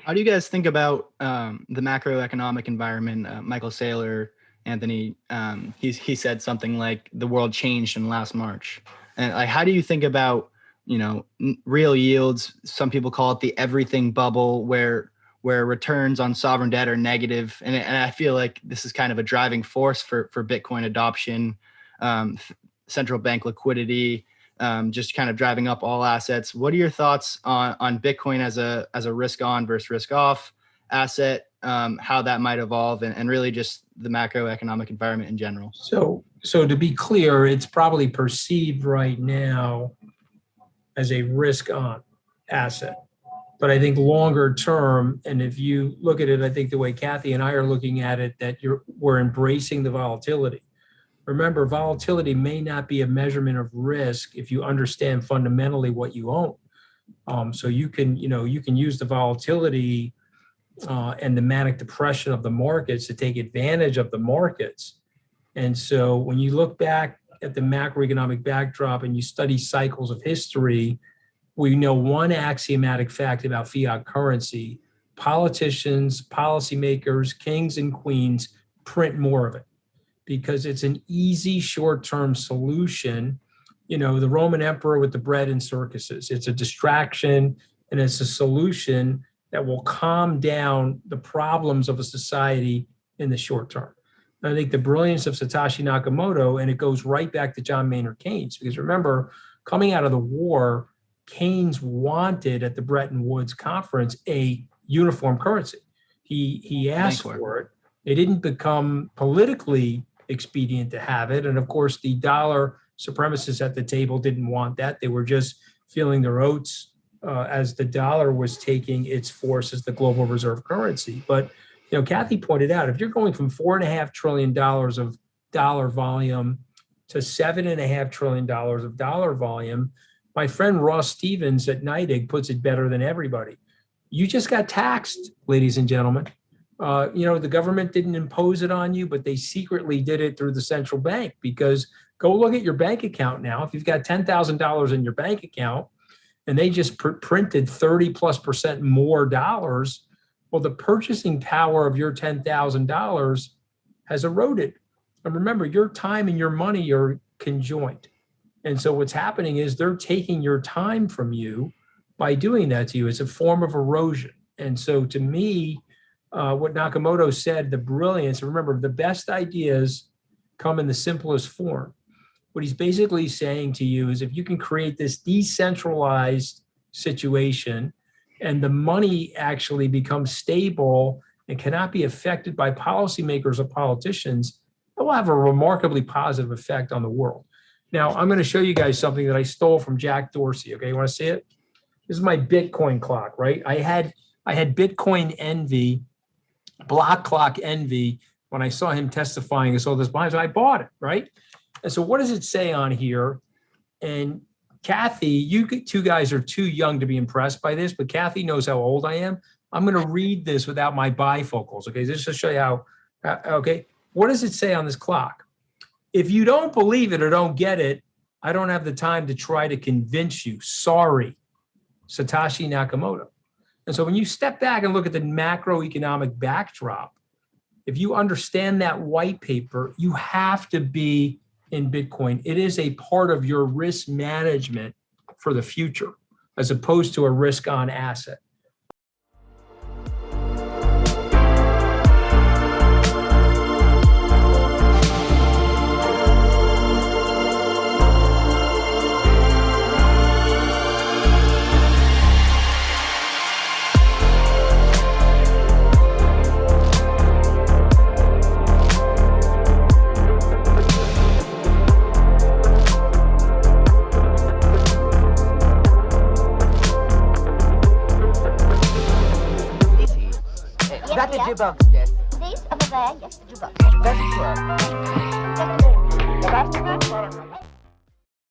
How do you guys think about the macroeconomic environment? Michael Saylor, Anthony, he said something like the world changed in last March. And like, how do you think about, real yields? Some people call it the everything bubble, where returns on sovereign debt are negative. And I feel like this is kind of a driving force for Bitcoin adoption, central bank liquidity, just kind of driving up all assets. What are your thoughts on Bitcoin as a risk on versus risk off asset, how that might evolve, and really just the macroeconomic environment in general? So to be clear, it's probably perceived right now as a risk on asset. But I think longer term, and if you look at it, I think the way Kathy and I are looking at it, that we're embracing the volatility. Remember, volatility may not be a measurement of risk if you understand fundamentally what you own. So you can use the volatility and the manic depression of the markets to take advantage of the markets. And so when you look back at the macroeconomic backdrop and you study cycles of history, we know one axiomatic fact about fiat currency: politicians, policymakers, kings and queens print more of it because it's an easy short-term solution. The Roman emperor with the bread and circuses, it's a distraction and it's a solution that will calm down the problems of a society in the short term. And I think the brilliance of Satoshi Nakamoto, and it goes right back to John Maynard Keynes, because remember, coming out of the war, Keynes wanted at the Bretton Woods conference a uniform currency. He asked for it. It didn't become politically expedient to have it. And of course, the dollar supremacists at the table didn't want that. They were just feeling their oats as the dollar was taking its force as the global reserve currency. But Kathy pointed out, if you're going from $4.5 trillion of dollar volume to $7.5 trillion of dollar volume, my friend Ross Stevens at NYDIG puts it better than everybody. You just got taxed, ladies and gentlemen. The government didn't impose it on you, but they secretly did it through the central bank, because go look at your bank account now. If you've got $10,000 in your bank account and they just printed 30+% more dollars, well, the purchasing power of your $10,000 has eroded. And remember, your time and your money are conjoined. And so what's happening is they're taking your time from you by doing that to you. It's a form of erosion. And so to me, what Nakamoto said, the brilliance, remember, the best ideas come in the simplest form. What he's basically saying to you is, if you can create this decentralized situation and the money actually becomes stable and cannot be affected by policymakers or politicians, it will have a remarkably positive effect on the world. Now, I'm going to show you guys something that I stole from Jack Dorsey. Okay, you want to see it? This is my Bitcoin clock, right? I had Bitcoin envy, block clock envy, when I saw him testifying and saw this behind, so I bought it, right? And so what does it say on here? And Kathy, you two guys are too young to be impressed by this, but Kathy knows how old I am. I'm going to read this without my bifocals, okay? Just to show you how, okay? What does it say on this clock? If you don't believe it or don't get it, I don't have the time to try to convince you. Sorry, Satoshi Nakamoto. And so when you step back and look at the macroeconomic backdrop, if you understand that white paper, you have to be in Bitcoin. It is a part of your risk management for the future, as opposed to a risk on asset. That the jukebox, Jess? This over there, yes, the jukebox. That's correct. Just the